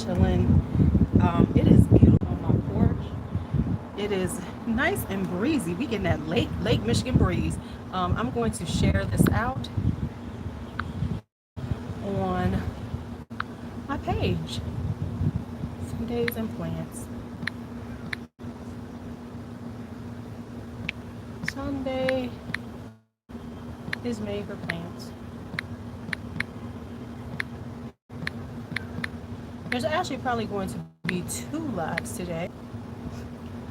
chilling. It is beautiful on my porch. It is nice and breezy. We getting that Lake Michigan breeze. I'm going to share this out on my page. Sundays and plants. Sunday is made for plants. There's actually probably going to be two lives today,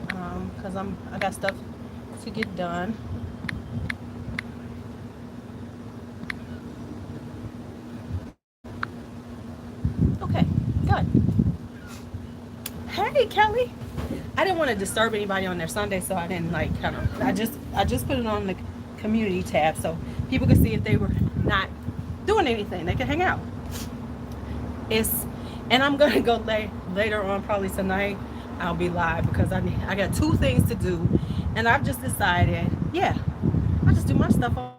because I got stuff to get done. Okay, good. Hey, Kelly. I didn't want to disturb anybody on their Sunday, so I didn't like kind of. I just put it on the community tab so people could see if they were not doing anything. They could hang out. It's and I'm gonna go later on, probably tonight. I'll be live because I got two things to do, and I've just decided, yeah, I just do my stuff on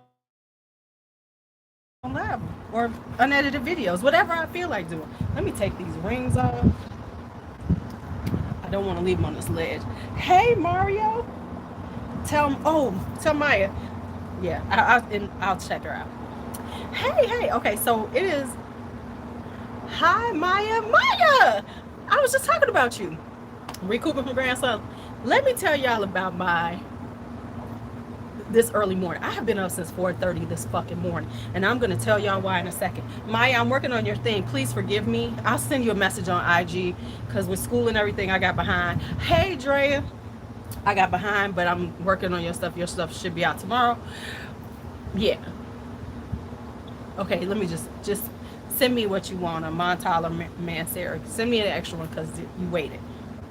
live or unedited videos, whatever I feel like doing. Let me take these rings off. I don't want to leave them on this ledge. Hey, Mario. Tell Maya. Yeah, I'll check her out. Hey. Okay, so it is. Hi, Maya. Maya! I was just talking about you. Recouping from grandson. Let me tell y'all about this early morning. I have been up since 4:30 this fucking morning, and I'm gonna tell y'all why in a second. Maya, I'm working on your thing. Please forgive me. I'll send you a message on IG because with school and everything, I got behind. Hey, Drea, I got behind, but I'm working on your stuff. Your stuff should be out tomorrow. Yeah. Okay, let me just send me what you want. A Montal or Mansera. Send me an extra one because you waited.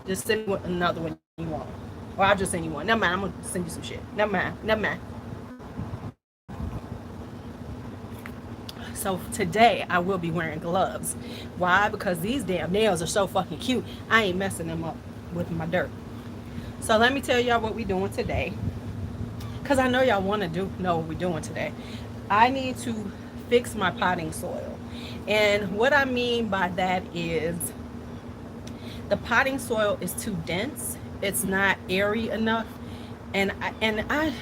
Just send me another one you want. Or I'll just send you one. Never mind. I'm going to send you some shit. Never mind. So today I will be wearing gloves. Why? Because these damn nails are so fucking cute. I ain't messing them up with my dirt. So let me tell y'all what we're doing today. Because I know y'all want to know what we're doing today. I need to fix my potting soil. And what I mean by that is the potting soil is too dense. It's not airy enough. And I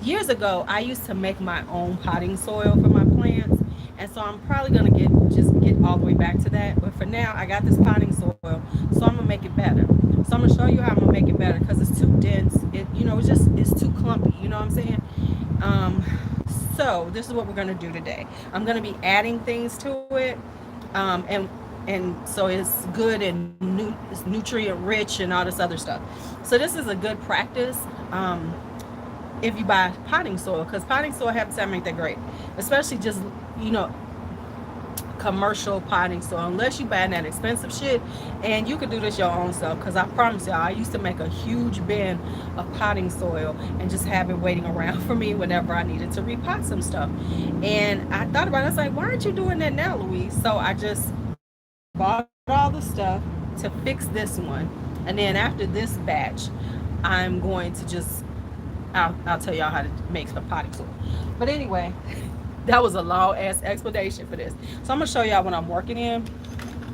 years ago I used to make my own potting soil for my plants. And so I'm probably gonna get all the way back to that. But for now I got this potting soil, so I'm gonna make it better. So I'm gonna show you how I'm gonna make it better because it's too dense. It's too clumpy, you know what I'm saying? So this is what we're gonna do today. I'm gonna be adding things to it. And so it's good and it's nutrient rich and all this other stuff. So this is a good practice if you buy potting soil, because potting soil habitat ain't that great, especially just you know commercial potting soil, unless you buy that expensive shit. And you could do this your own self, because I promise y'all I used to make a huge bin of potting soil and just have it waiting around for me whenever I needed to repot some stuff. And I thought about it, I was like, why aren't you doing that now, Louise? So I just bought all the stuff to fix this one, and then after this batch I'm going to just I'll tell y'all how to make some potting soil. But anyway, that was a long ass explanation for this. So I'm gonna show y'all what I'm working in.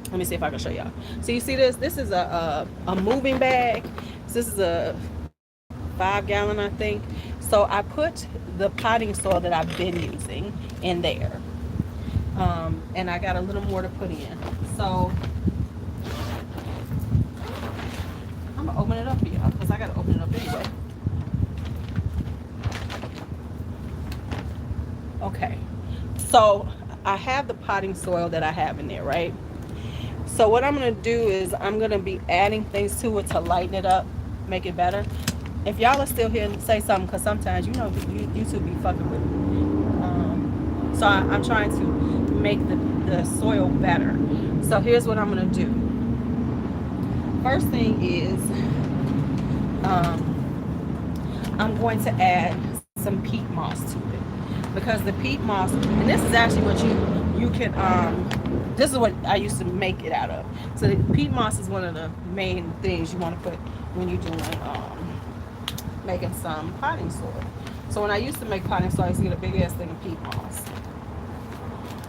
Let me see if I can show y'all. So you see this? This is a moving bag. So this is a 5-gallon, I think. So I put the potting soil that I've been using in there. And I got a little more to put in. So I'm gonna open it up for y'all because I gotta open it up anyway. Okay. So I have the potting soil that I have in there, right? So what I'm gonna do is I'm gonna be adding things to it to lighten it up, make it better. If y'all are still here, say something, because sometimes YouTube be fucking with me. So I'm trying to make the soil better. So here's what I'm gonna do. First thing is I'm going to add some peat moss to it, because the peat moss, and this is actually what you can this is what I used to make it out of. So the peat moss is one of the main things you want to put when you're doing making some potting soil. So when I used to make potting soil, I used to get a big ass thing of peat moss.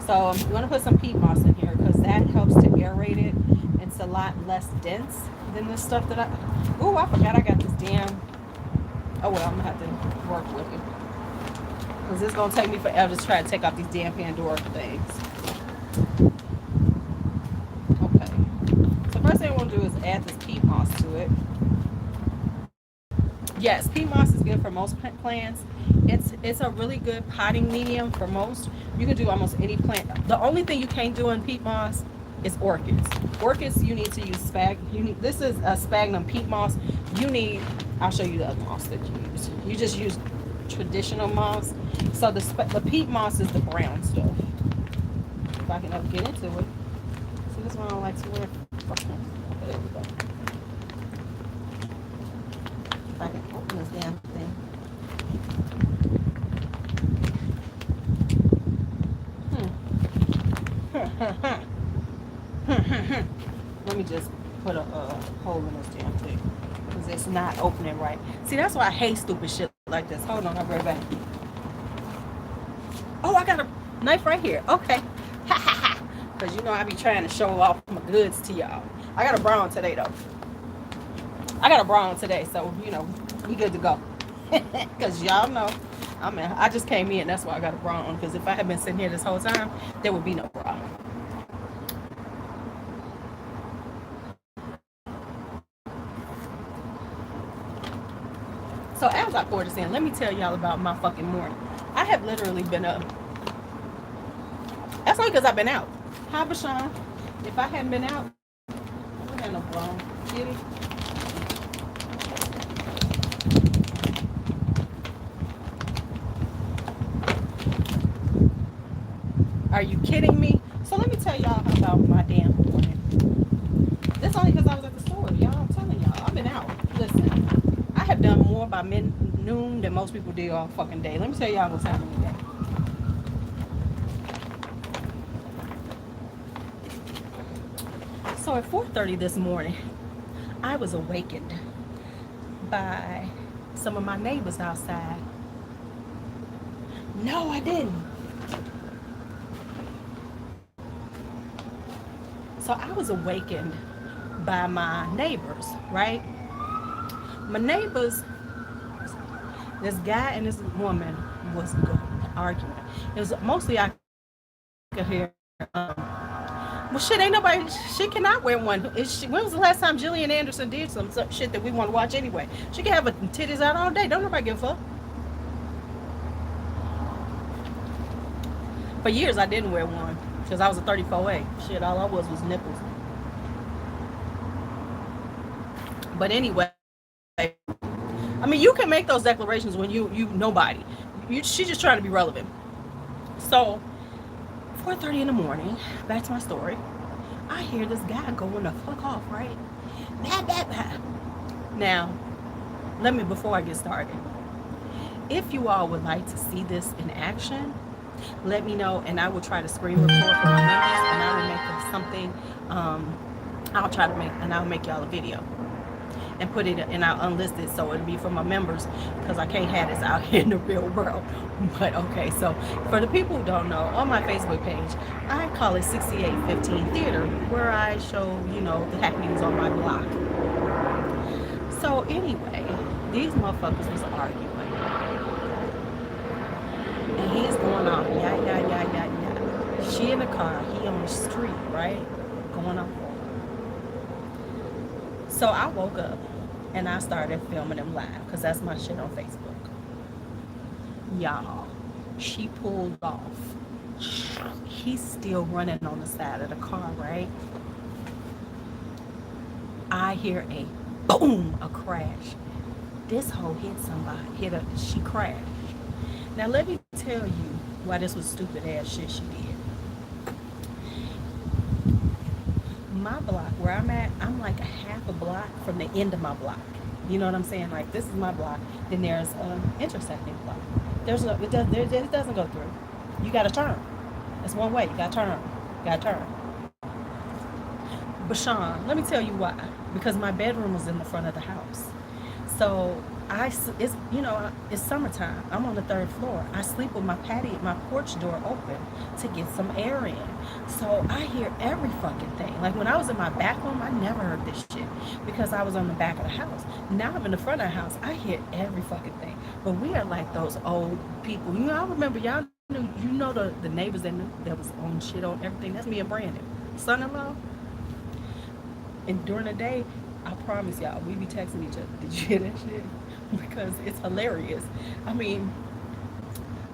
So I'm going to put some peat moss in here because that helps to aerate it. It's a lot less dense than the stuff that I. Oh, I forgot I got this damn. Oh well, I'm gonna have to work with it because it's gonna take me forever to try to take off these damn Pandora things. Okay. So first thing I want to do is add this peat moss to it. Yes, peat moss is good for most plants. It's a really good potting medium for most. You can do almost any plant. The only thing you can't do in peat moss is orchids. Orchids you need to use this is a sphagnum peat moss. You need. I'll show you the other moss that you use. You just use traditional moss. So the peat moss is the brown stuff. If I can ever get into it. See, this one I don't like to wear. Okay, there we go. If I can open this damn thing. Let me just put a hole in this damn thing because it's not opening right. See, that's why I hate stupid shit like this. Hold on, I'll be right back. Oh, I got a knife right here. Okay. Because you know I be trying to show off my goods to y'all. I got a brown today though. I got a brown today, so you know we good to go. Because y'all know, I just came in. That's why I got a brown. Because if I had been sitting here this whole time, there would be no brown. So as I pour this in, let me tell y'all about my fucking morning. I have literally been up. That's only because I've been out. Hi, Bashan. If I hadn't been out, I wouldn't have no brown. Get it? Are you kidding me? So let me tell y'all about my damn morning. That's only because I was at the store. Y'all, I'm telling y'all, I've been out. Listen, I have done more by noon than most people do all fucking day. Let me tell y'all what's happening today. So at 4:30 this morning, I was awakened by some of my neighbors outside. No, I didn't. So I was awakened by my neighbors, right? My neighbors, this guy and this woman was arguing. It was mostly I could hear. Well, shit, ain't nobody. She cannot wear one. When was the last time Gillian Anderson did some shit that we want to watch anyway? She can have her titties out all day. Don't nobody give a fuck. For years, I didn't wear one because I was a 34A. Shit, all I was nipples. But anyway, I mean, you can make those declarations when you nobody. She's just trying to be relevant. So, 4:30 in the morning, back to my story. I hear this guy going the fuck off, right? Now, before I get started, if you all would like to see this in action, let me know, and I will try to screen record for my members, and I will make something. I'll make y'all a video and put it, and I'll unlist it so it'll be for my members because I can't have this out here in the real world. But okay, so for the people who don't know, on my Facebook page, I call it 6815 Theater, where I show, the happenings on my block. So anyway, these motherfuckers was arguing. And he's going off, yeah. She in the car, he on the street, right? Going off. So I woke up and I started filming him live because that's my shit on Facebook. Y'all, she pulled off. He's still running on the side of the car, right? I hear a boom, a crash. This hoe hit somebody, she crashed. Now let me tell you why this was stupid ass shit she did. My block where I'm at, I'm like a half a block from the end of my block. You know what I'm saying? Like, this is my block. Then there's an intersecting block. It doesn't go through. You got to turn. It's one way. You got to turn. Bashan, let me tell you why. Because my bedroom was in the front of the house. So it's it's summertime. I'm on the third floor. I sleep with my porch door open to get some air in. So I hear every fucking thing. Like when I was in my back room, I never heard this shit because I was on the back of the house. Now I'm in the front of the house. I hear every fucking thing. But we are like those old people. I remember y'all knew. The neighbors that was on shit on everything. That's me and Brandon, son-in-law. And during the day, I promise y'all, we be texting each other. Did you hear that shit? Because it's hilarious. I mean,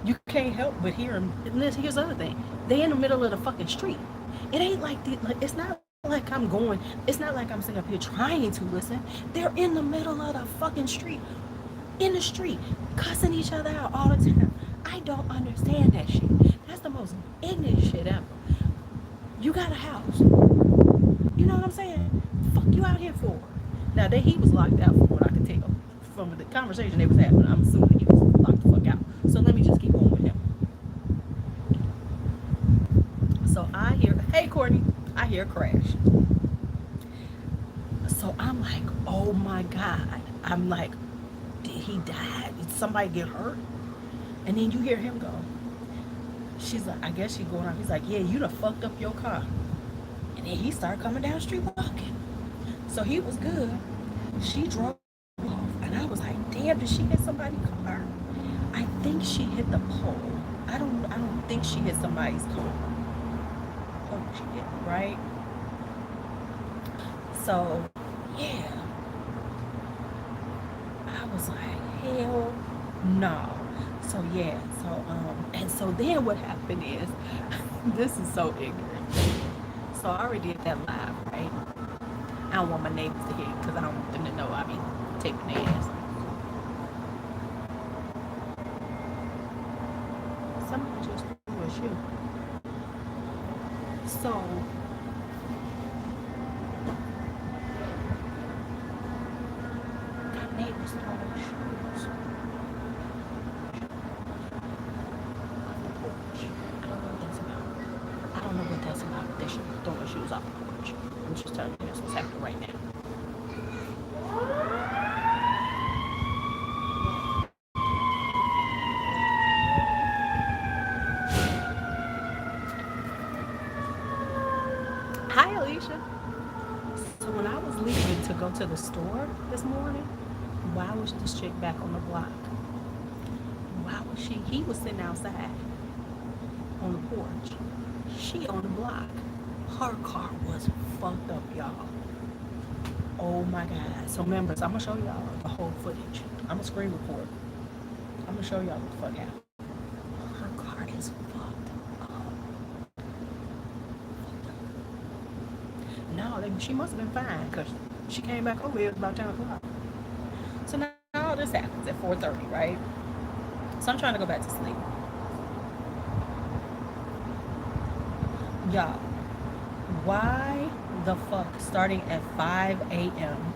you can't help but hear them. And here's the other thing: they in the middle of the fucking street. It ain't it's not like I'm going. It's not like I'm sitting up here trying to listen. They're in the middle of the fucking street, in the street, cussing each other out all the time. I don't understand that shit. That's the most ignorant shit ever. You got a house. You know what I'm saying? Fuck you out here for. Now that he was locked out from what I could tell from the conversation they was having, I'm assuming he was locked the fuck out. So let me just keep going with him. So I hear, hey Courtney, I hear a crash. So I'm like, oh my God. I'm like, did he die? Did somebody get hurt? And then you hear him go. She's like, I guess she's going out. He's like, yeah, you done fucked up your car. And then he started coming down the street walking. So he was good. She drove off. And I was like, damn, did she hit somebody's car? I think she hit the pole. I don't think she hit somebody's car. Oh, she did, right? So, yeah. I was like, hell no. So yeah, and so then what happened is, this is so ignorant. So I already did that live, right? I don't want my neighbors to hear it because I don't want them to know I be taping their ass. Somebody just threw a shoe. So got neighbors throwing shoes off the porch. I don't know what that's about. I don't know what that's about. They should be throwing shoes off the porch. I'm just telling you this what's happening right now. Hi, Alicia. So when I was leaving to go to the store this morning, why was this chick back on the block? Why was she? He was sitting outside on the porch. She on the block. Her car was fucked up, y'all. Oh my God. So members, I'm gonna show y'all the whole footage. I'm gonna screen record. I'm gonna show y'all what the fuck happened. Her car is fucked up. No, she must have been fine because she came back over here. It was about 10 o'clock. So now all this happens at 4:30, right? So I'm trying to go back to sleep. Y'all, why the fuck starting at 5 a.m.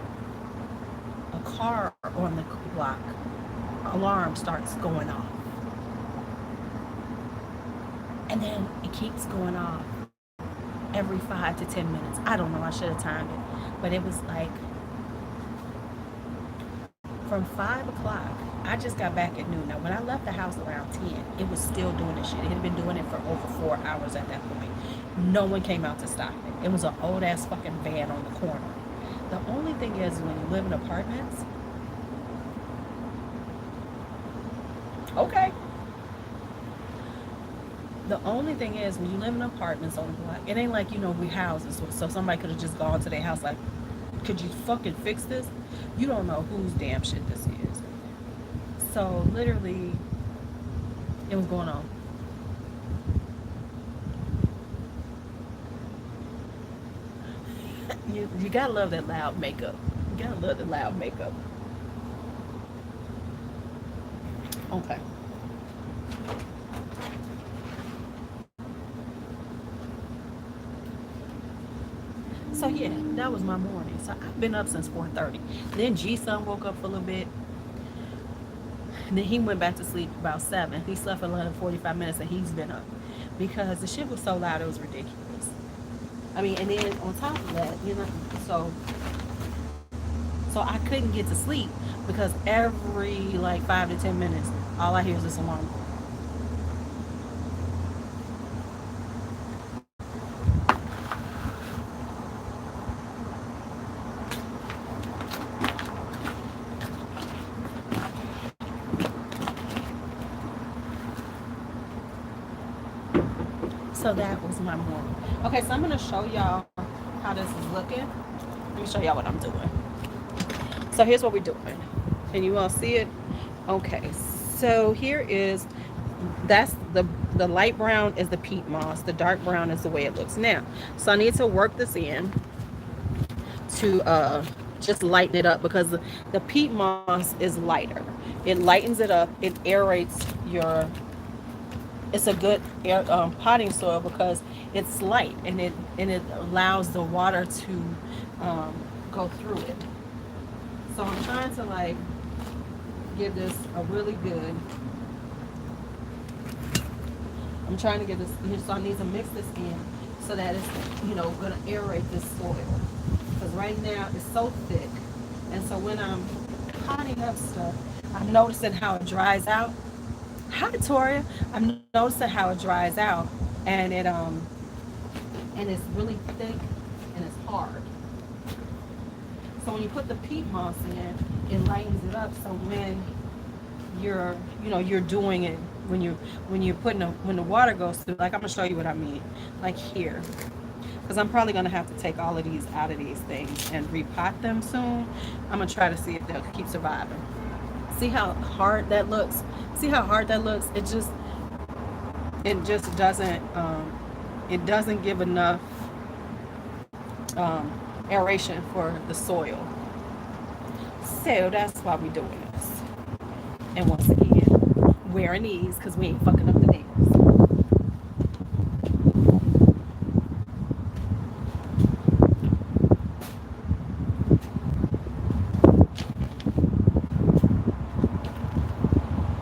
a car on the block alarm starts going off? And then it keeps going off every 5 to 10 minutes. I don't know, I should have timed it. But it was like from 5 o'clock. I just got back at noon. Now, when I left the house around 10, it was still doing this shit. It had been doing it for over 4 hours at that point. No one came out to stop it. It was an old ass fucking van on the corner. The only thing is, when you live in apartments, okay. The only thing is, when you live in apartments on the block, it ain't like, we houses. So somebody could have just gone to their house like, could you fucking fix this? You don't know whose damn shit this is. So literally, it was going on. You gotta love that loud makeup. You gotta love the loud makeup. Okay. So yeah, that was my morning. So I've been up since 4:30. Then G-Son woke up for a little bit. And then he went back to sleep about 7. He slept for another 45 minutes and he's been up. Because the shit was so loud, it was ridiculous. I mean, and then on top of that, so So I couldn't get to sleep because every like 5 to 10 minutes, all I hear is this alarm. So that was my morning. Okay, so I'm gonna show y'all how this is looking. Let me show y'all what I'm doing. So here's what we're doing. Can you all see it? Okay, so here is, that's the light brown is the peat moss. The dark brown is the way it looks now. So I need to work this in to just lighten it up, because the peat moss is lighter. It lightens it up. It aerates your, it's a good potting soil because it's light, and it allows the water to go through it. So I'm trying to like give this a really good. I'm trying to get this. So I need to mix this in so that it's, gonna aerate this soil, because right now it's so thick, and so when I'm potting up stuff, I'm noticing how it dries out. Hi, Toria. I'm noticing how it dries out, and and it's really thick and it's hard. So when you put the peat moss in, it lightens it up. So when you're doing it, when you're putting when the water goes through, like I'm gonna show you what I mean, like here, because I'm probably gonna have to take all of these out of these things and repot them soon. I'm gonna try to see if they'll keep surviving. See how hard that looks? See how hard that looks? It just doesn't it doesn't give enough aeration for the soil. So that's why we're doing this. And once again, wearing these because we ain't fucking up the nails.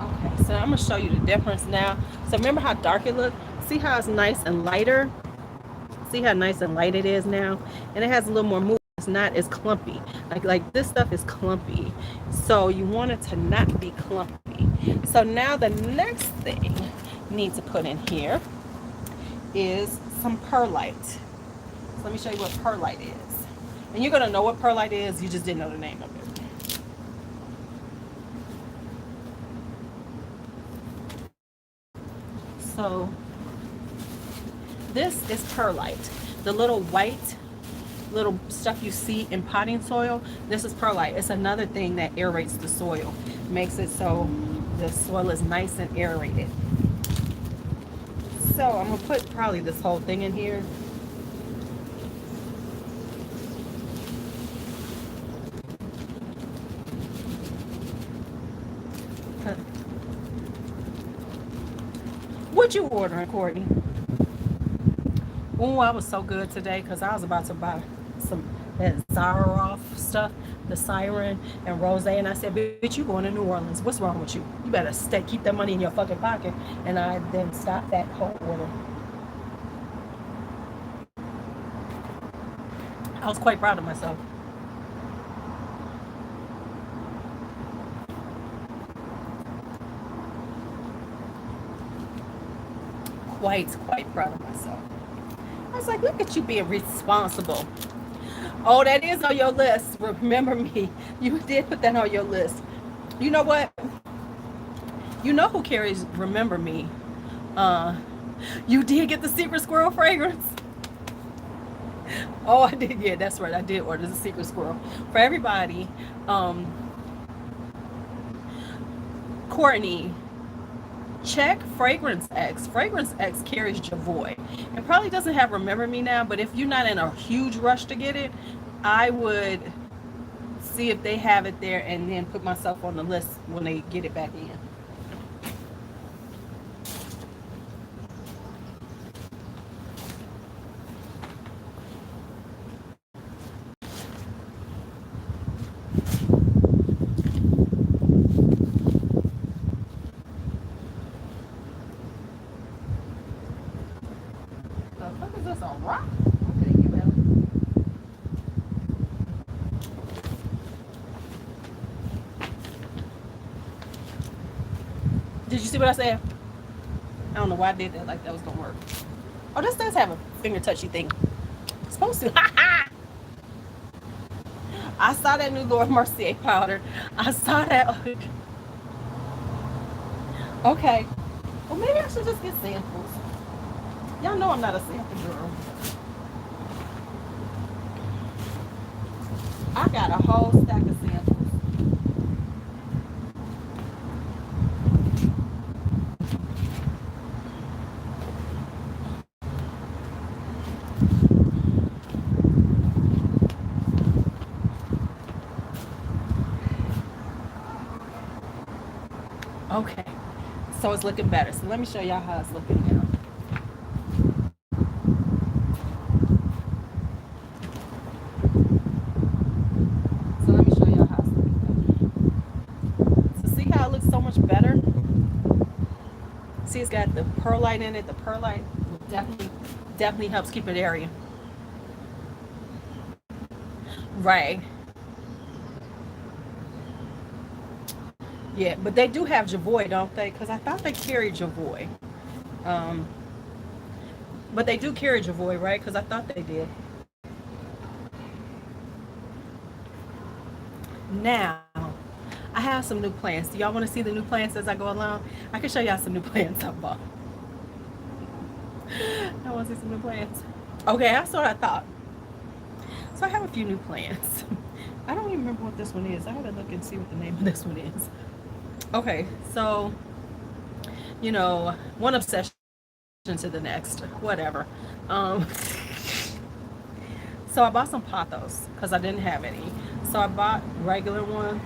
Okay, so I'm gonna show you the difference now. So remember how dark it looked? See how it's nice and lighter? See how nice and light it is now? And it has a little more movement. It's not as clumpy. Like this stuff is clumpy. So you want it to not be clumpy. So now the next thing you need to put in here is some perlite. So let me show you what perlite is. And you're gonna know what perlite is, you just didn't know the name of it. So this is perlite. The little white little stuff you see in potting soil, this is perlite. It's another thing that aerates the soil, makes it so the soil is nice and aerated. So I'm gonna put probably this whole thing in here. What you ordering, Courtney? Oh, I was so good today because I was about to buy some that Zaroff stuff, the Siren and Rose, and I said, "Bitch, you going to New Orleans? What's wrong with you? You better stay, keep that money in your fucking pocket." And I then stopped that whole order. I was quite proud of myself. Quite proud of myself. I was like, look at you being responsible. Oh, that is on your list. Remember me. You did put that on your list. You know what? You know who carries Remember Me? Uh, you did get the Secret Squirrel fragrance. Oh, I did. Yeah, that's right. I did order the Secret Squirrel for everybody. Um, Courtney, check Fragrance X. Fragrance X carries Javoy. It probably doesn't have Remember Me now, but if you're not in a huge rush to get it, I would see if they have it there and then put myself on the list when they get it back in. The fuck is this, a rock? Okay, you have it. you see what I said? I don't know why I did that like that was gonna work. Oh, this does have a finger touchy thing. It's supposed to. I saw that new Lord Mercier powder. I saw that. Okay. Well, maybe I should just get samples. Y'all know I'm not a sample girl. I got a whole stack of samples. Okay. So it's looking better. So let me show y'all how it's looking now. So let me show y'all how it's looking now. So see how it looks so much better? See, it's got the perlite in it. The perlite definitely helps keep it airy. Right. Yeah, but they do have Javoy, don't they? Because I thought they carried Javoy. Um, but they do carry Javoy, right? Because I thought they did. Now, I have some new plants. Do y'all want to see the new plants as I go along? I can show y'all some new plants I bought. I want to see some new plants. Okay, that's what I thought. So I have a few new plants. I don't even remember what this one is. I gotta look and see what the name of this one is. Okay, so one obsession to the next, whatever. Um, so I bought some pothos because I didn't have any. So I bought regular one,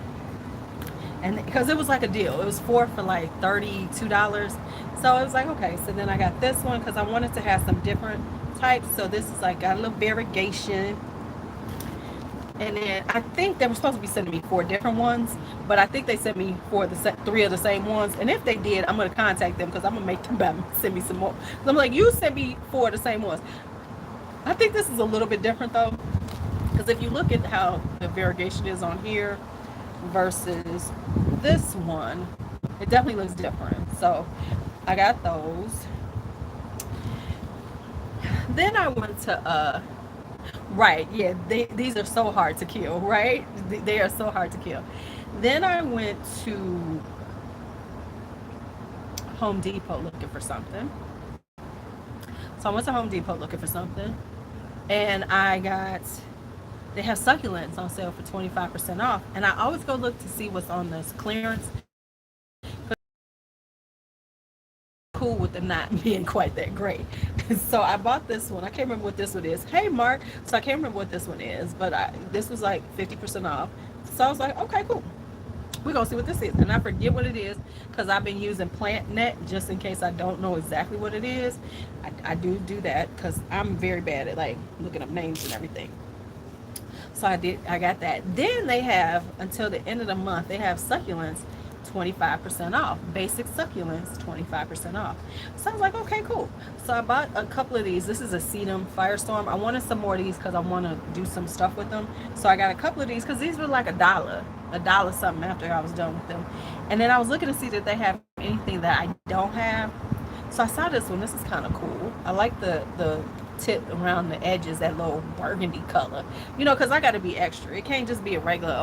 and because it was like a deal, it was four for like $32. So I was like, okay. So then I got this one because I wanted to have some different types. So this is like got a little variegation. And then I think they were supposed to be sending me four different ones, but I think they sent me three of the same ones. And if they did, I'm gonna contact them because I'm gonna make them send me some more. So I'm like, you sent me four of the same ones. I think this is a little bit different though, because if you look at how the variegation is on here versus this one, it definitely looks different. So I got those. Then I went to right, yeah, these are so hard to kill, right? They are so hard to kill. Then I went to Home Depot looking for something. So I went to Home Depot looking for something, and they have succulents on sale for 25% off. And I always go look to see what's on this clearance. Cool with them not being quite that great. So I bought this one. I can't remember what this one is. Hey, Mark. So I can't remember what this one is, but this was like 50% off. So I was like, okay, cool. We're going to see what this is. And I forget what it is because I've been using PlantNet just in case I don't know exactly what it is. I do that because I'm very bad at like looking up names and everything. So I got that. Then they have, until the end of the month, they have succulents 25% off. Basic succulents 25% off. So I was like, okay, cool. So I bought a couple of these. This is a sedum firestorm. I wanted some more of these because I want to do some stuff with them. So I got a couple of these because these were like a dollar something after I was done with them. And then I was looking to see that they have anything that I don't have. So I saw this one. This is kind of cool. I like the tip around the edges, that little burgundy color, because I got to be extra. It can't just be a regular,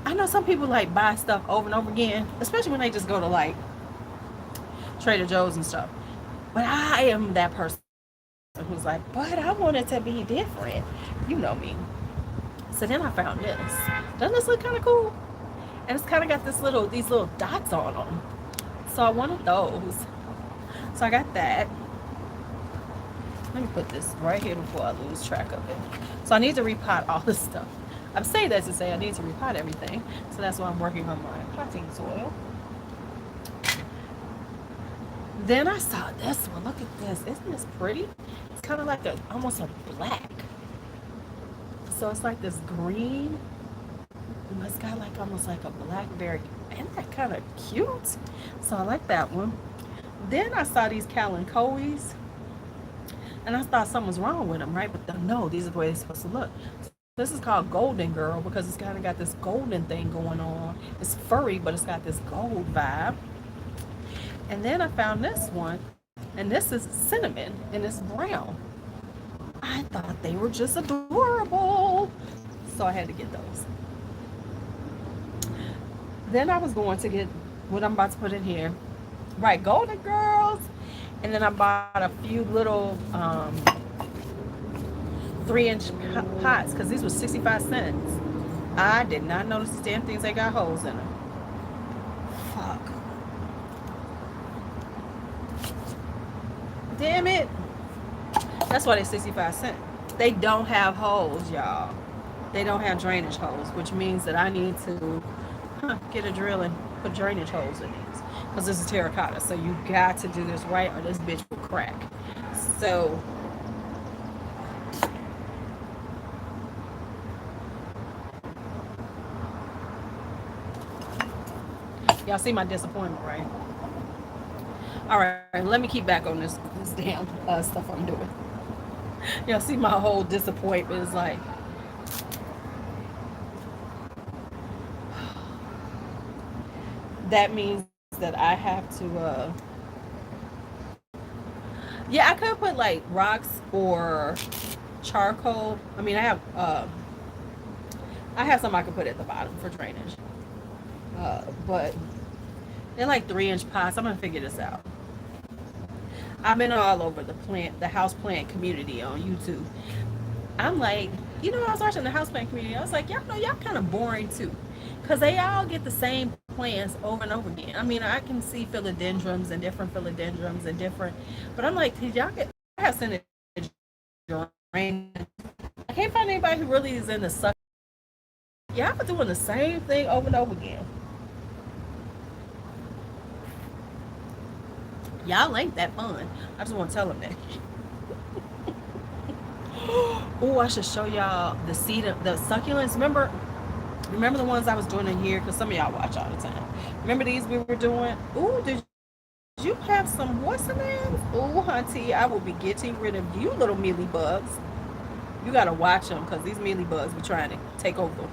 I know some people like buy stuff over and over again, especially when they just go to like Trader Joe's and stuff. But I am that person who's like, but I want it to be different. You know me. So then I found this. Doesn't this look kind of cool? And it's kind of got these little dots on them. So I wanted those. So I got that. Let me put this right here before I lose track of it. So I need to repot all this stuff. I'm saying that to say I need to repot everything. So that's why I'm working on my potting soil. Then I saw this one. Look at this. Isn't this pretty? It's kind of like almost a black. So it's like this green. It's got like almost like a blackberry. Isn't that kind of cute? So I like that one. Then I saw these Kalanchoes. And I thought something was wrong with them, right? But no, these are the way they're supposed to look. This is called Golden Girl because it's kind of got this golden thing going on. It's furry, but it's got this gold vibe. And then I found this one, and this is cinnamon and it's brown. I thought they were just adorable. So I had to get those. Then I was going to get what I'm about to put in here. Right, Golden Girls. And then I bought a few little 3-inch pots because these were 65 cents. I did not notice the damn things they got holes in them. Fuck. Damn it. That's why they're 65 cents. They don't have holes, y'all. They don't have drainage holes, which means that I need to get a drill and put drainage holes in these. Because this is terracotta. So you got to do this right or this bitch will crack. So y'all see my disappointment, right? All right, let me keep back on this damn stuff I'm doing. Y'all see my whole disappointment is like, that means that I have to yeah, I could put like rocks or charcoal. I mean, I have some I could put at the bottom for drainage. But they're like 3-inch pots. I'm gonna figure this out. I've been all over the house plant community on YouTube. I'm like, I was watching the houseplant community. I was like, y'all know y'all kind of boring too, because they all get the same plants over and over again. I mean, I can see philodendrons and different philodendrons and different, but I'm like, did y'all get? I have seen it. I can't find anybody who really is in the suck. Y'all are doing the same thing over and over again. Y'all ain't that fun. I just want to tell them that. Oh, I should show y'all the succulents. Remember the ones I was doing in here? Because some of y'all watch all the time. Remember these we were doing? Ooh, did you have some, what's the name? Ooh, hunty, I will be getting rid of you little mealy bugs. You got to watch them because these mealy bugs be trying to take over.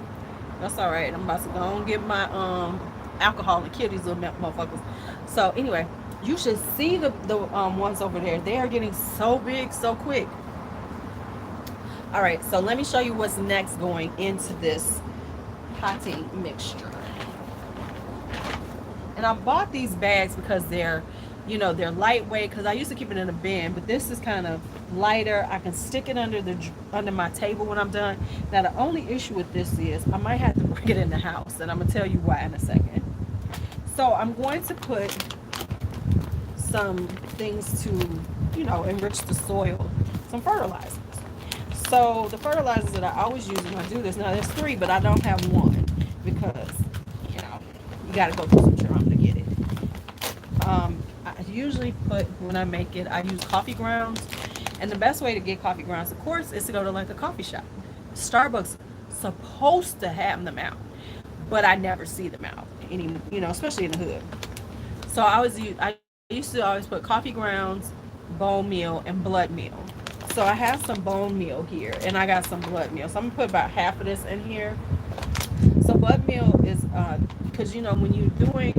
That's all right. I'm about to go and get my alcohol and kill these little motherfuckers. So anyway, you should see the ones over there. They are getting so big so quick. All right, so let me show you what's next going into this potting mixture. And I bought these bags because they're lightweight, because I used to keep it in a bin, but this is kind of lighter. I can stick it under my table when I'm done. Now the only issue with this is I might have to bring it in the house, and I'm gonna tell you why in a second. So I'm going to put some things to enrich the soil, some fertilizers. So the fertilizers that I always use when I do this, now there's 3, but I don't have one because you got to go through some charm to get it. I usually put, when I make it, I use coffee grounds, and the best way to get coffee grounds, of course, is to go to like a coffee shop. Starbucks supposed to have them out, but I never see them out especially in the hood. So I used to always put coffee grounds, bone meal, and blood meal. So I have some bone meal here, and I got some blood meal. So I'm gonna put about half of this in here. So blood meal is because when you're doing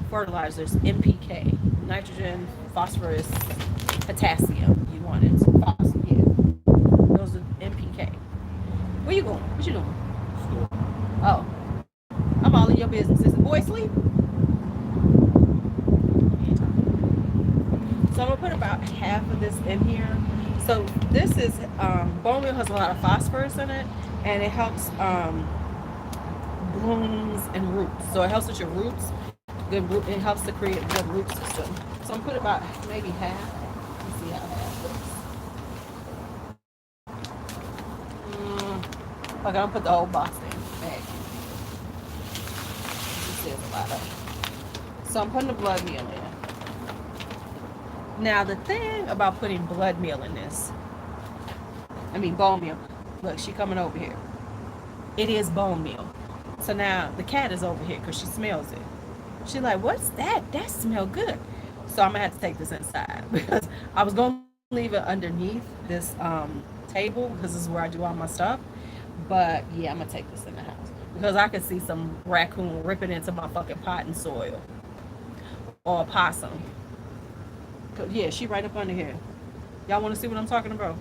fertilizers, NPK, nitrogen, phosphorus, potassium. You want it. Yeah. Those are NPK. Where you going? What you doing? Oh, I'm all in your business. Is the boy asleep? So I'm gonna put about half of this in here. So this is bone meal has a lot of phosphorus in it, and it helps blooms and roots. So it helps with your roots. Good root. It helps to create a good root system. So I'm put about maybe half. Let's see how half looks. Okay, I'm gonna put the whole box in back. This is a lot of. So I'm putting the blood meal in. Now the thing about putting blood meal in this, bone meal. Look, she coming over here. It is bone meal. So now the cat is over here because she smells it. She's like, what's that? That smells good. So I'm gonna have to take this inside because I was gonna leave it underneath this table because this is where I do all my stuff. But yeah, I'm gonna take this in the house because I could see some raccoon ripping into my fucking pot and soil. or a possum. Yeah, she right up under here. Y'all want to see what I'm talking about?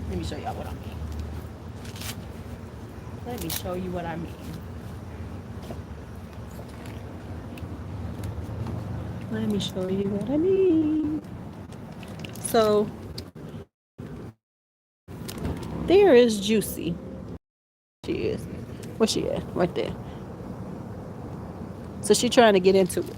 Let me show y'all what I mean. Let me show you what I mean. Let me show you what I mean. So there is Juicy. She is. Where she at? Right there. So she's trying to get into it.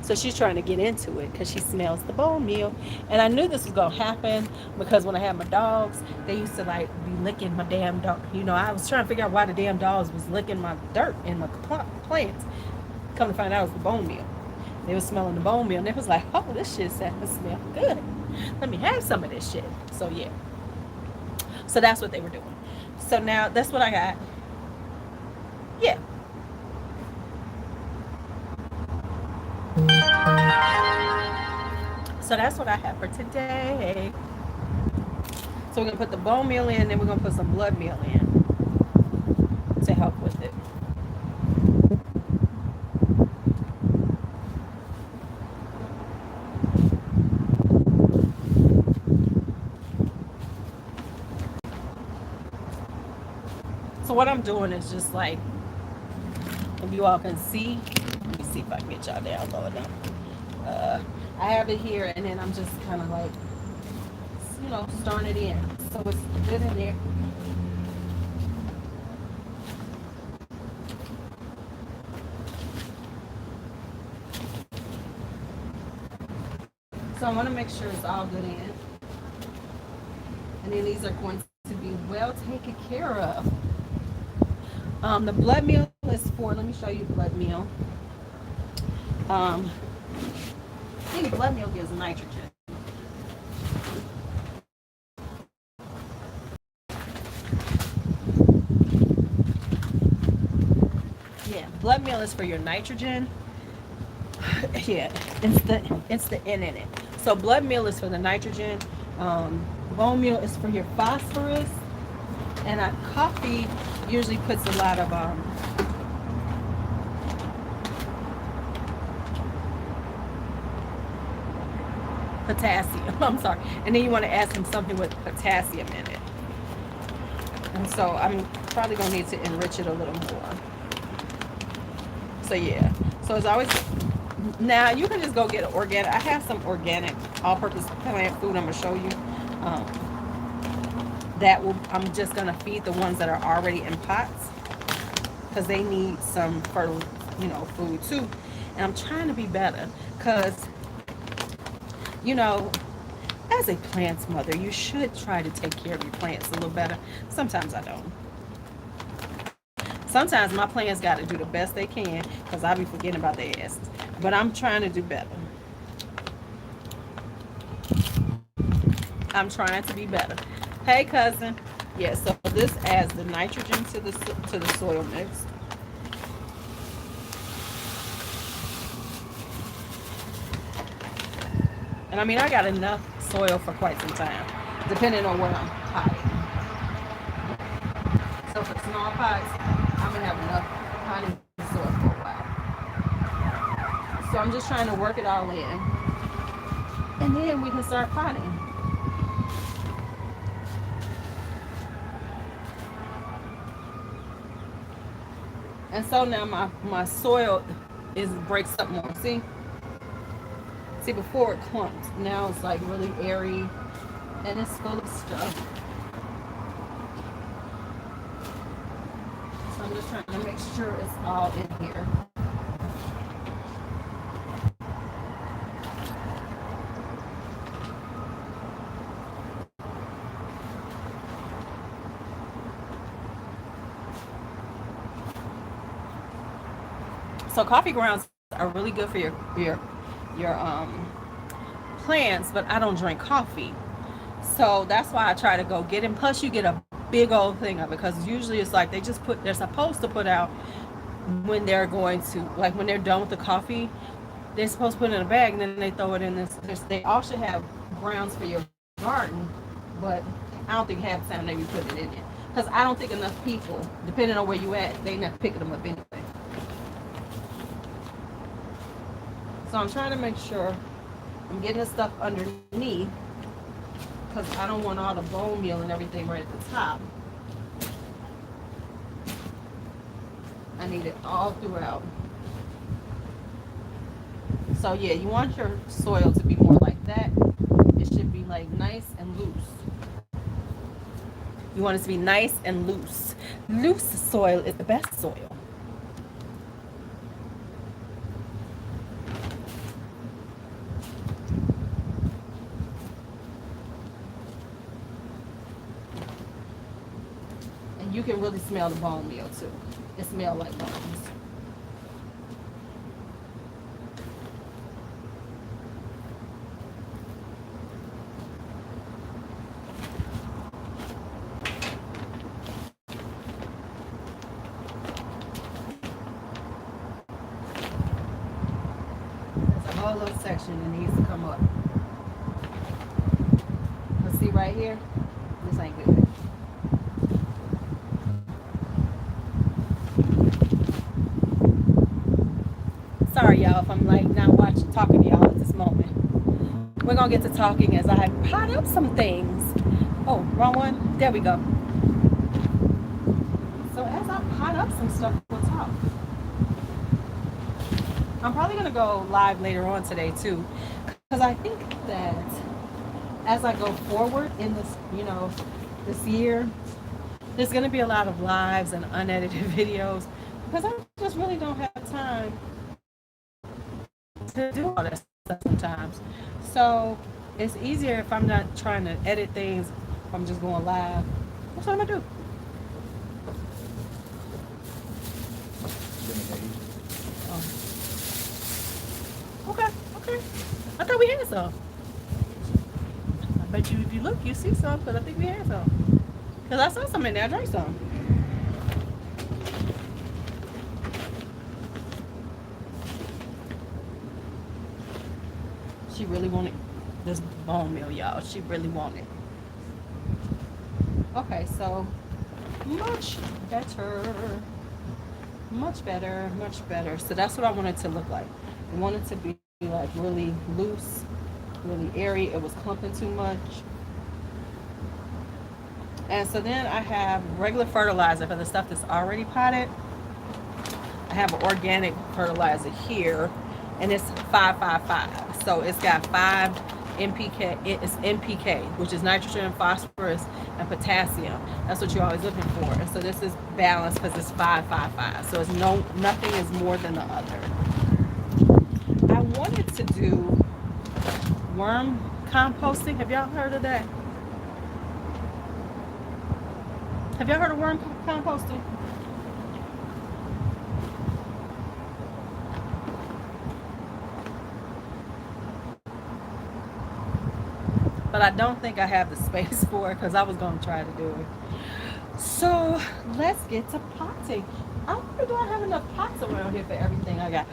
So she's trying to get into it because she smells the bone meal. And I knew this was going to happen because when I had my dogs, they used to like be licking my damn dog. You know, I was trying to figure out why the damn dogs was licking my dirt in my plants. Come to find out it was the bone meal. They was smelling the bone meal and they was like, oh, this shit smell good. Let me have some of this shit. So yeah. So that's what they were doing. So now that's what I got. Yeah. So that's what I have for today. So we're gonna put the bone meal in, then we're gonna put some blood meal in to help with it. So what I'm doing is just like, if you all can see, let me see if I can get y'all down low enough. I have it here, and then I'm just kind of like, you know, stirring it in. So it's good in there. So I want to make sure it's all good in. And then these are going to be well taken care of. The blood meal is for, let me show you blood meal. I think blood meal gives nitrogen. Yeah, blood meal is for your nitrogen. Yeah, it's the N in it. So blood meal is for the nitrogen. Bone meal is for your phosphorus. And coffee usually puts a lot of potassium. I'm sorry. And then you want to add something with potassium in it. And so I'm probably going to need to enrich it a little more. So yeah. So it's always, now you can just go get organic. I have some organic all-purpose plant food I'm going to show you. I'm just going to feed the ones that are already in pots because they need some fertile, food too. And I'm trying to be better because, as a plants mother, you should try to take care of your plants a little better. Sometimes I don't. Sometimes my plants got to do the best they can because I be forgetting about their asses. But I'm trying to do better. I'm trying to be better. Hey, cousin. Yeah, so this adds the nitrogen to the soil mix. And I mean, I got enough soil for quite some time, depending on where I'm potting. So for small pots, I'm gonna have enough potting soil for a while. So I'm just trying to work it all in, and then we can start potting. And so now my soil breaks up more. See, before it clumped. Now it's like really airy, and it's full of stuff. So I'm just trying to make sure it's all in here. So coffee grounds are really good for your plants, but I don't drink coffee. So that's why I try to go get them. Plus you get a big old thing of it because usually it's like they're supposed to put out when they're going to, like when they're done with the coffee, they're supposed to put it in a bag and then they throw it in this. They all should have grounds for your garden, but I don't think half the time they be putting it in there. Because I don't think enough people, depending on where you at, they not picking them up anyway. So I'm trying to make sure I'm getting the stuff underneath because I don't want all the bone meal and everything right at the top. I need it all throughout. So yeah, you want your soil to be more like that. It should be like nice and loose. You want it to be nice and loose. Loose soil is the best soil. And you can really smell the bone meal too. It smells like bones. There's a whole little section that needs to come up. Let's see right here. This ain't good. Sorry, y'all, if I'm like not watching, talking to y'all at this moment. We're gonna get to talking as I pot up some things. Oh, wrong one. There we go. So as I pot up some stuff, we'll talk. I'm probably gonna go live later on today too, because I think that as I go forward in this, this year, there's gonna be a lot of lives and unedited videos because I just really don't have time to do all that stuff sometimes. So it's easier if I'm not trying to edit things, if I'm just going live. That's what I'm gonna do. Oh. Okay, okay. I thought we had some. I bet you if you look, you see some, but I think we had some. Because I saw some in there, I drank some. She really wanted this bone meal, y'all. She really wanted. Okay, so much better. Much better, much better. So that's what I wanted to look like. I wanted to be like really loose, really airy. It was clumping too much. And so then I have regular fertilizer for the stuff that's already potted. I have an organic fertilizer here, and it's 555. So it's got 5 NPK. It's NPK, which is nitrogen, phosphorus, and potassium. That's what you're always looking for. And so this is balanced because it's 555. So it's nothing is more than the other. I wanted to do worm composting. Have y'all heard of that? Have y'all heard of worm composting? But I don't think I have the space for it because I was going to try to do it. So let's get to potting. I wonder, do I have enough pots around here for everything I got?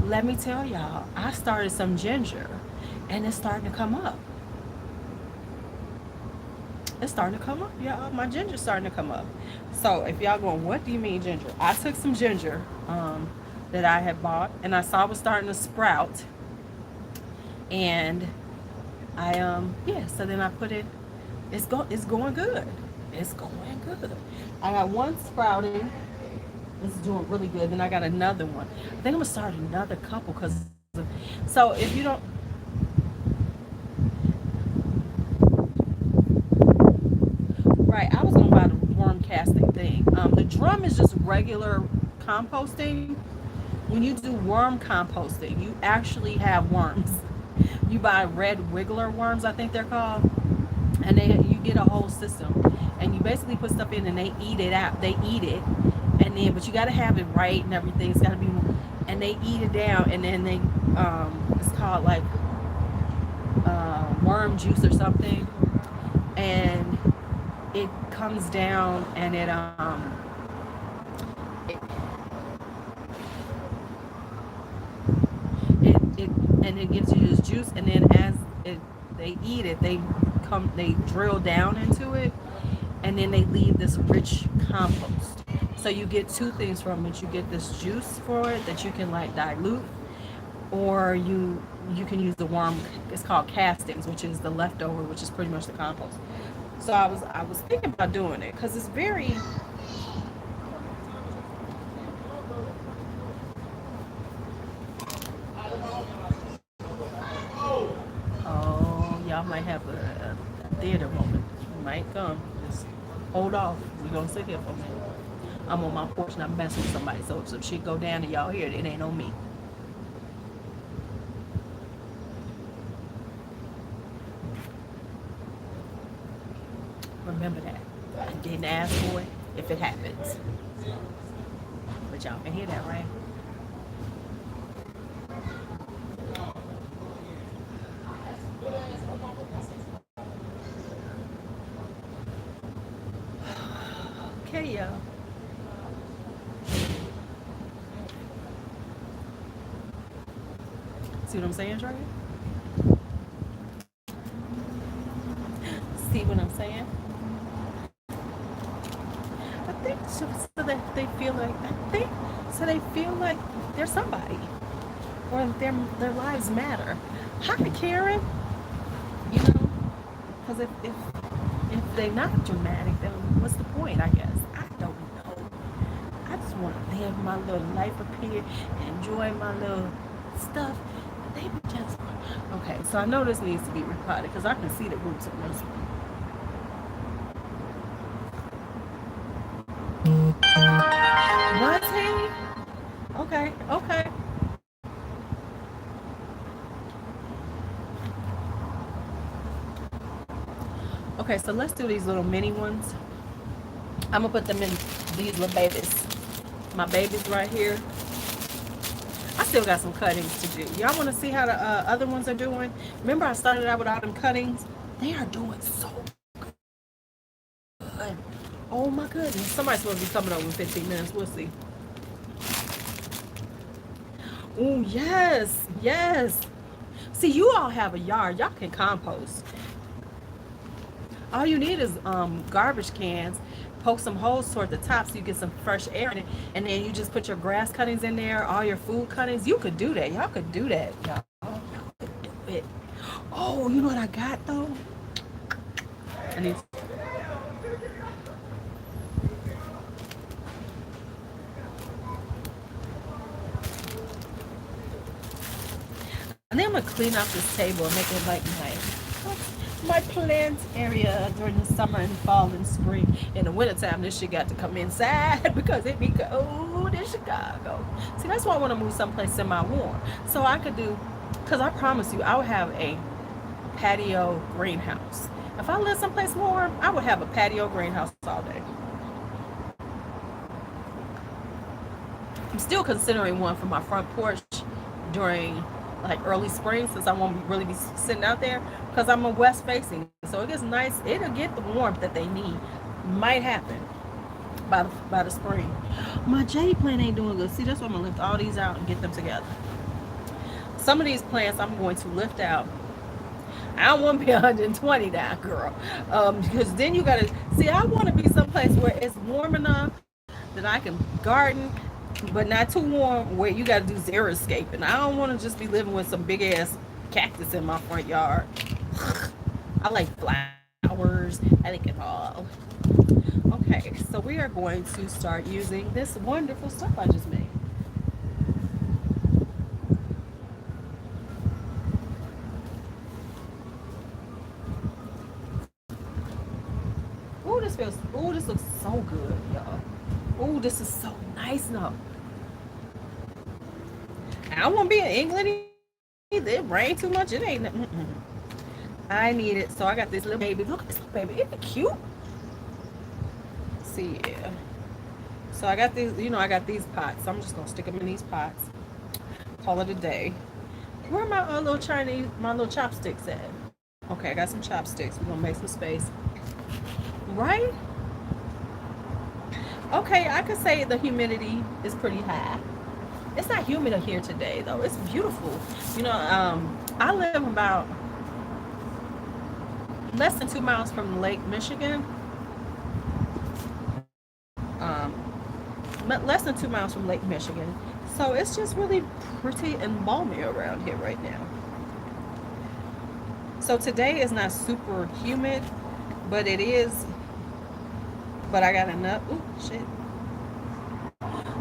Let me tell y'all, I started some ginger and it's starting to come up. It's starting to come up, y'all. My ginger's starting to come up. So if y'all going, what do you mean ginger? I took some ginger that I had bought and I saw it was starting to sprout. And I so then I put it, it's going good. It's going good. I got one sprouting. It's doing really good. Then I got another one. I think I'm gonna start another couple because so if you don't, right, I was gonna buy the worm casting thing. The drum is just regular composting. When you do worm composting, you actually have worms. You buy red wiggler worms, I think they're called, and you get a whole system, and you basically put stuff in and they eat it out. They eat it, and then but you got to have it right and everything. It's got to be, and they eat it down, and then they it's called like worm juice or something, and it comes down and it and it gives you this juice, and then as they eat it, they drill down into it, and then they leave this rich compost. So you get two things from it. You get this juice for it that you can like dilute, or you can use the worm. It's called castings, which is the leftover, which is pretty much the compost. So I was thinking about doing it because it's very. Oh, y'all might have a theater moment. It might come. Just hold off. We're gonna sit here for a minute. I'm on my porch and I'm messing with somebody. So if some shit go down and y'all hear it, it ain't on me. Remember that. I didn't ask for it if it happens. But y'all can hear that, right? Okay, y'all. See what I'm saying, Trey? See what I'm saying? I think so that they feel like I think so they feel like they're somebody or their lives matter. Hi, Karen. You know, because if they're not dramatic, then what's the point? I guess I don't know. I just want to live my little life up here and enjoy my little stuff. They be just okay. So I know this needs to be repotted because I can see the roots of this one. Was he? Okay, okay. Okay, so let's do these little mini ones. I'm gonna put them in these little babies. My babies right here. I still got some cuttings to do. Y'all want to see how the other ones are doing? Remember I started out with all them cuttings? They are doing so good. Oh my goodness. Somebody's supposed to be coming over in 15 minutes. We'll see. Oh, yes. Yes. See, you all have a yard. Y'all can compost. All you need is garbage cans. Poke some holes toward the top so you get some fresh air in it. And then you just put your grass cuttings in there, all your food cuttings. You could do that. Y'all could do that. Y'all could do it. Oh, you know what I got though? I need. And then I'm gonna clean up this table and make it like my plant area during the summer and fall and spring. In the wintertime, this shit got to come inside because it be cold in Chicago. See, that's why I want to move someplace semi-warm. So I could do, because I promise you, I would have a patio greenhouse. If I lived someplace warm, I would have a patio greenhouse all day. I'm still considering one for my front porch during like early spring, since I won't really be sitting out there because I'm a west facing, so it gets nice. It'll get the warmth that they need. Might happen by the spring. My jade plant ain't doing good. See, that's why I'm gonna lift all these out and get them together. Some of these plants I'm going to lift out. I don't want to be 120 now, girl, because then you gotta see. I want to be someplace where it's warm enough that I can garden, but not too warm where you got to do zero escaping. I don't want to just be living with some big ass cactus in my front yard. I like flowers. I like it all. Okay, so we are going to start using this wonderful stuff I just made. Oh, this feels. Oh, this looks so good, y'all. Oh, this is so nice now. I don't want to be in England either. It rained too much. It ain't. I need it. So I got this little baby. Look at this little baby. Isn't it cute? See, yeah. So I got these. I got these pots. So I'm just gonna stick them in these pots. Call it a day. Where are my little Chinese, my little chopsticks at? Okay, I got some chopsticks. We're gonna make some space. Right? Okay, I could say the humidity is pretty high. It's not humid here today though. It's beautiful. I live about less than 2 miles from Lake Michigan. Um, less than 2 miles from Lake Michigan. So it's just really pretty and balmy around here right now. So today is not super humid, but it is. But I got enough. Ooh, shit.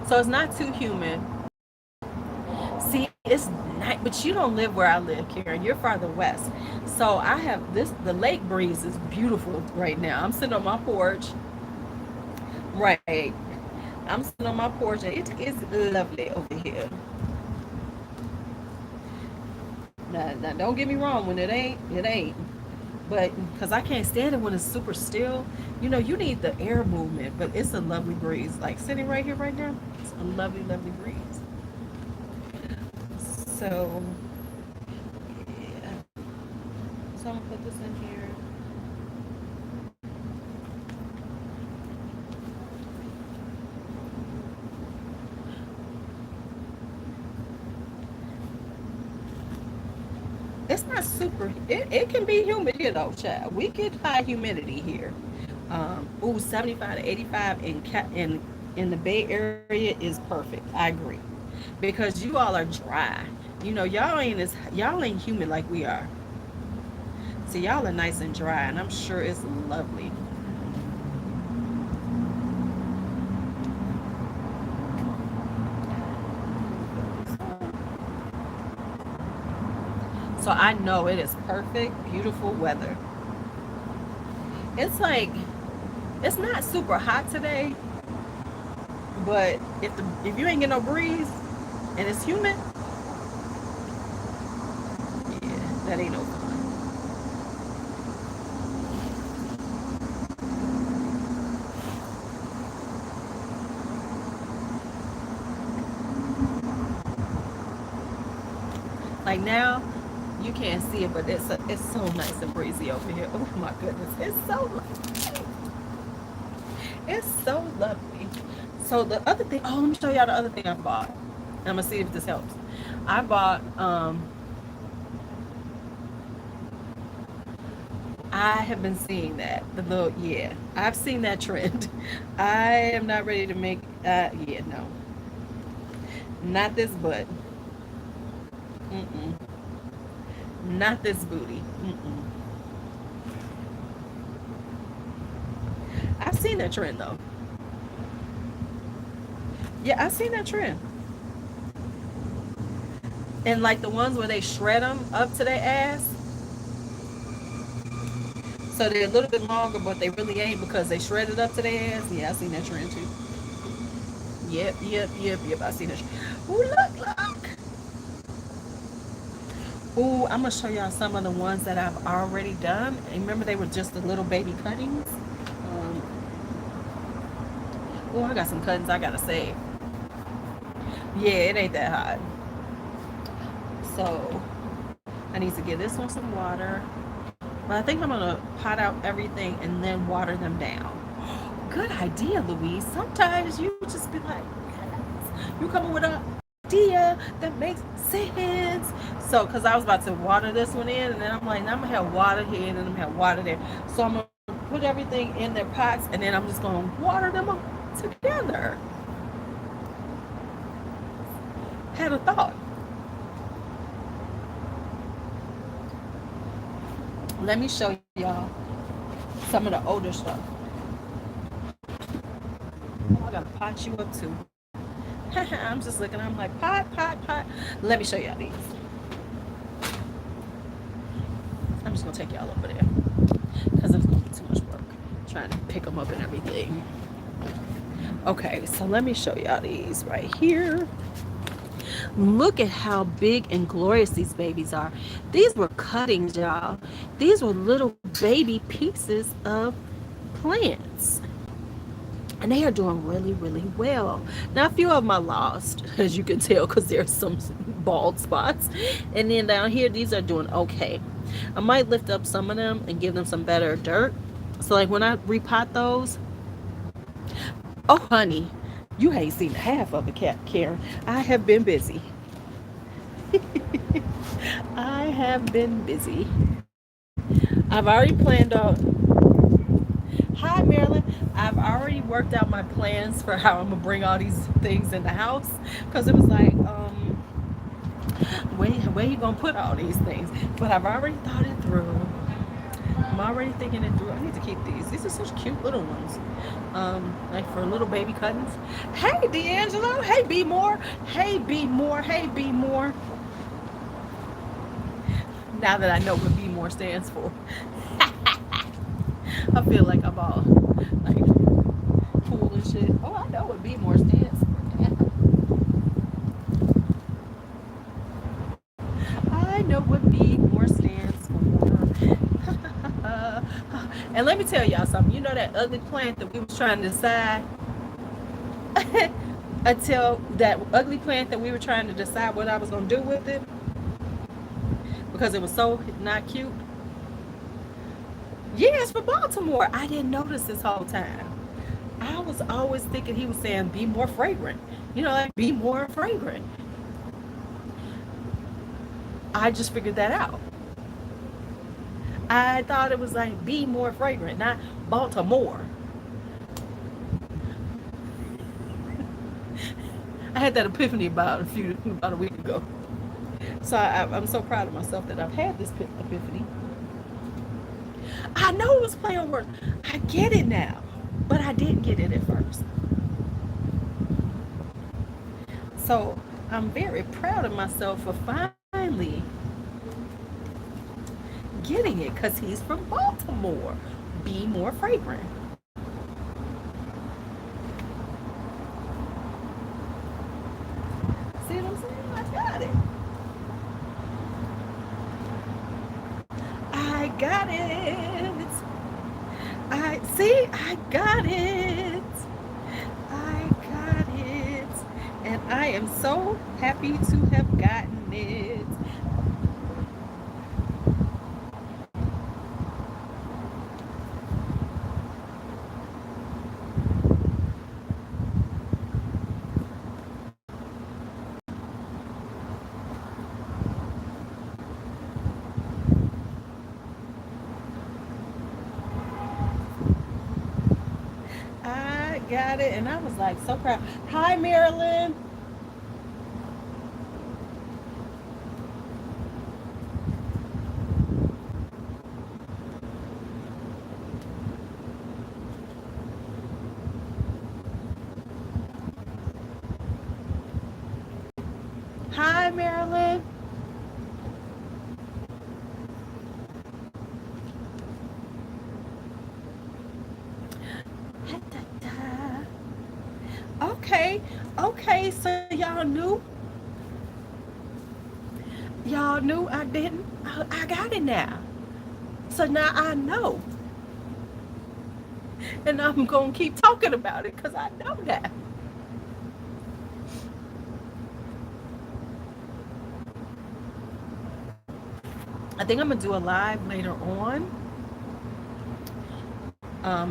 So it's not too humid. See, it's night, but you don't live where I live, Karen. You're farther west. So I have this. The lake breeze is beautiful right now. I'm sitting on my porch. Right. I'm sitting on my porch, and it is lovely over here. Now, don't get me wrong. When it ain't, it ain't. But because I can't stand it when it's super still, you need the air movement. But it's a lovely breeze. Like sitting right here right now, it's a lovely, lovely breeze. So yeah. So I'm gonna put this in here. It's not super. It can be humid here though, child. We get high humidity here. Ooh, 75 to 85 in the Bay Area is perfect. I agree, because you all are dry. Y'all ain't humid like we are. So y'all are nice and dry, and I'm sure it's lovely. So I know it is perfect, beautiful weather. It's like it's not super hot today, but if you ain't get no breeze and it's humid, yeah, that ain't no fun. Like now, you can't see it, but it's so nice and breezy over here. Oh my goodness, it's so lovely. So the other thing, oh, let me show y'all the other thing I bought. I'm gonna see if this helps. I bought I have been seeing that. The little, yeah, I've seen that trend. I am not ready to make, yeah, no, not this butt. Mm-mm. Not this booty. Mm-mm. I've seen that trend though. Yeah, I've seen that trend. And like the ones where they shred them up to their ass, so they're a little bit longer, but they really ain't because they shredded up to their ass. Yeah, I've seen that trend too. Yep, yep, yep, yep. I seen that. Ooh, look. Ooh, I'm gonna show y'all some of the ones that I've already done. And remember, they were just the little baby cuttings. Um, oh, I got some cuttings I gotta save. Yeah, it ain't that hot. So I need to give this one some water. But I think I'm gonna pot out everything and then water them down. Good idea, Louise. Sometimes you just be like, yes. You come up with an idea that makes sense. So, because I was about to water this one in, and then I'm like, now I'm gonna have water here, and then I'm gonna have water there. So I'm gonna put everything in their pots, and then I'm just gonna water them all together. Had a thought. Let me show y'all some of the older stuff. Oh, I gotta pot you up too. I'm just looking. I'm like, pot. Let me show y'all these. I'm just gonna take y'all over there because it's gonna be too much work trying to pick them up and everything. Okay, so let me show y'all these right here. Look at how big and glorious these babies are. These were cuttings, y'all. These were little baby pieces of plants. And they are doing really, really well. Now, a few of them are lost, as you can tell, because there's some bald spots. And then down here, these are doing okay. I might lift up some of them and give them some better dirt. So, like, when I repot those, oh, honey, you ain't seen half of it, Karen. I have been busy. I have been busy. I've already planned on. Hi, Marilyn. I've already worked out my plans for how I'm gonna bring all these things in the house, because it was like, where you gonna put all these things? But I've already thought it through. I'm already thinking it through. I need to keep these. These are such cute little ones. Like for little baby cuttings. Hey, D'Angelo. Hey, B More. Hey, B More. Hey, B More. Now that I know what B More stands for, I feel like I'm all like cool and shit. Oh, I know what B More stands for. I know what B More stands for. And let me tell y'all something. You know that ugly plant that we was trying to decide until that ugly plant that we were trying to decide what I was gonna do with it because it was so not cute. Yeah, it's for Baltimore. I didn't notice this whole time. I was always thinking he was saying be more fragrant. You know, like be more fragrant. I just figured that out. I thought it was like be more fragrant, not Baltimore. I had that epiphany about a week ago. So I'm so proud of myself that I've had this epiphany. I know it was play on words. I get it now, but I didn't get it at first. So I'm very proud of myself for finally getting it because he's from Baltimore. Be more fragrant. See what I'm saying? I got it. I got it. I see. I got it. I got it. And I am so happy to have gotten it. I got it. And I was like so proud. Hi, Marilyn. Hi, Marilyn. Okay, okay, so y'all knew I didn't. I got it now. So now I know. And I'm going to keep talking about it because I know that. I think I'm going to do a live later on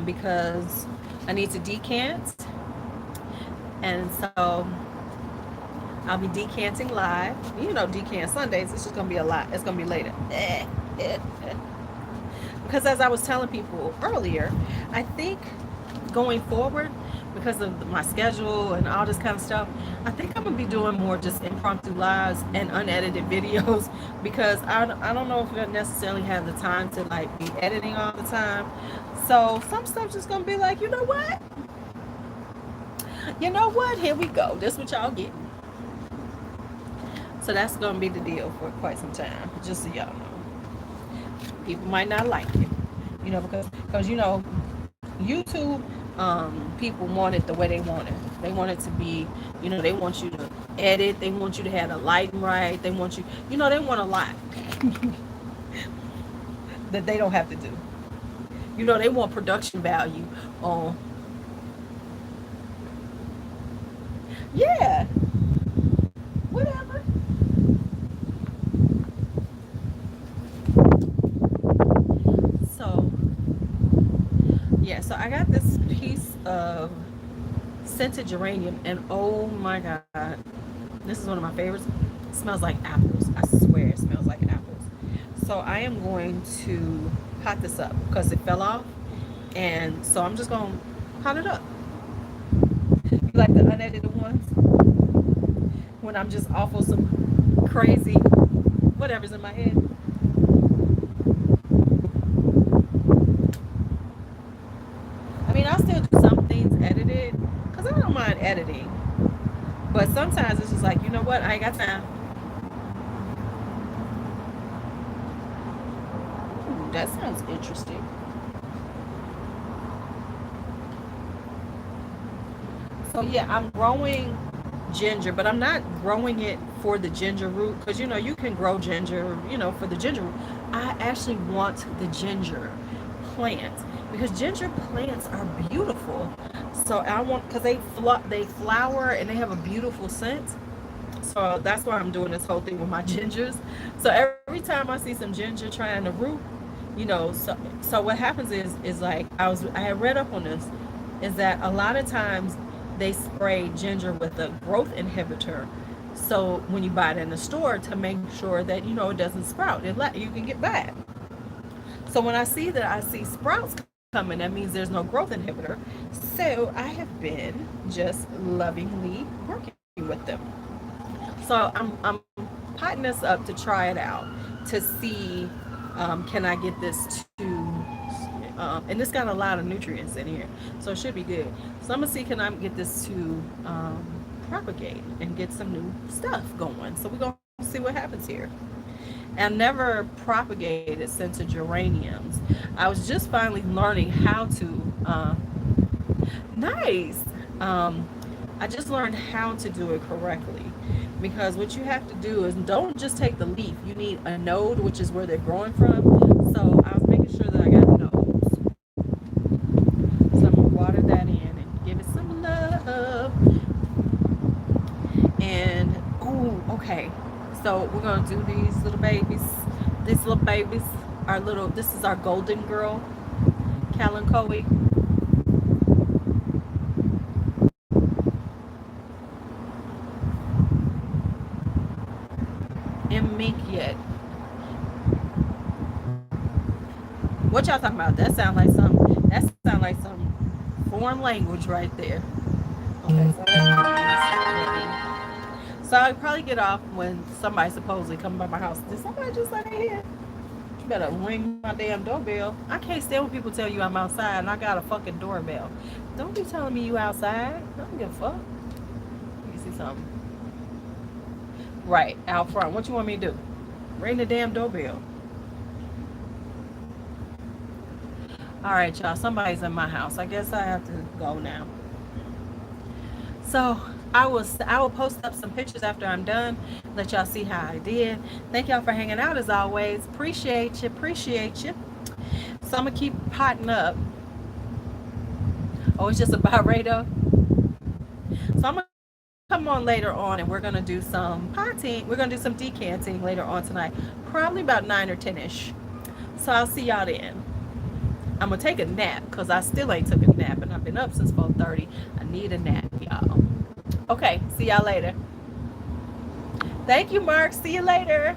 because I need to decant. And so I'll be decanting live. You know, decant Sundays, it's just going to be a lot. It's going to be later. Because as I was telling people earlier, I think going forward, because of my schedule and all this kind of stuff, I think I'm gonna be doing more just impromptu lives and unedited videos because I don't know if I necessarily have the time to like be editing all the time. So some stuff's just gonna be like, you know what? Here we go. This is what y'all getting. So that's gonna be the deal for quite some time. Just so y'all know, people might not like it, because YouTube, people want it the way they want it. They want it to be, they want you to edit. They want you to have the lighting right. They want they want a lot that they don't have to do. They want production value on, yeah, whatever. So, yeah, so I got this piece of scented geranium, and oh my god, this is one of my favorites. It smells like apples. I swear it smells like apples. So I am going to pot this up because it fell off, and so I'm just going to pot it up. like the unedited ones when I'm just off of some crazy whatever's in my head. I mean, I'll still do some things edited because I don't mind editing. But sometimes it's just like, you know what? I ain't got time. Ooh, that sounds interesting. So yeah, I'm growing ginger, but I'm not growing it for the ginger root because you know you can grow ginger, you know, for the ginger root. I actually want the ginger plant because ginger plants are beautiful. So I want because they flower and they have a beautiful scent. So that's why I'm doing this whole thing with my gingers. So every time I see some ginger trying to root, you know, so what happens is like I had read up on this, is that a lot of times they spray ginger with a growth inhibitor. So when you buy it in the store to make sure that you know it doesn't sprout, you can get bad. So when I see sprouts coming, that means there's no growth inhibitor. So I have been just lovingly working with them. So I'm potting this up to try it out to see can I get this to and it's got a lot of nutrients in here, so it should be good. So I'm gonna see can I get this to propagate and get some new stuff going. So we're gonna see what happens here. I never propagated scented geraniums. I was just finally learning how to. Nice. Um, I just learned how to do it correctly because what you have to do is don't just take the leaf. You need a node, which is where they're growing from. So I was making sure that I got nodes. So I'm gonna water that in and give it some love. And ooh, okay. So we're gonna do these little babies. These little babies, our little. This is our golden girl, Caillouet. And mink yet. What y'all talking about? That sound like some. That sound like some foreign language right there. Okay, so I'll probably get off when somebody supposedly come by my house. Did somebody just let me in? You better ring my damn doorbell. I can't stand when people tell you I'm outside and I got a fucking doorbell. Don't be telling me you outside. I don't give a fuck. Let me see something. Right, out front. What you want me to do? Ring the damn doorbell. All right, y'all. Somebody's in my house. I guess I have to go now. So I will post up some pictures after I'm done. Let y'all see how I did. Thank y'all for hanging out as always. Appreciate you. Appreciate you. So I'm gonna keep potting up. Oh, it's just about radar. So I'm gonna come on later on and we're gonna do some potting. We're gonna do some decanting later on tonight. Probably about 9 or 10ish. So I'll see y'all then. I'm gonna take a nap because I still ain't took a nap and I've been up since 4:30. I need a nap, y'all. Okay, see y'all later. Thank you, Mark. See you later.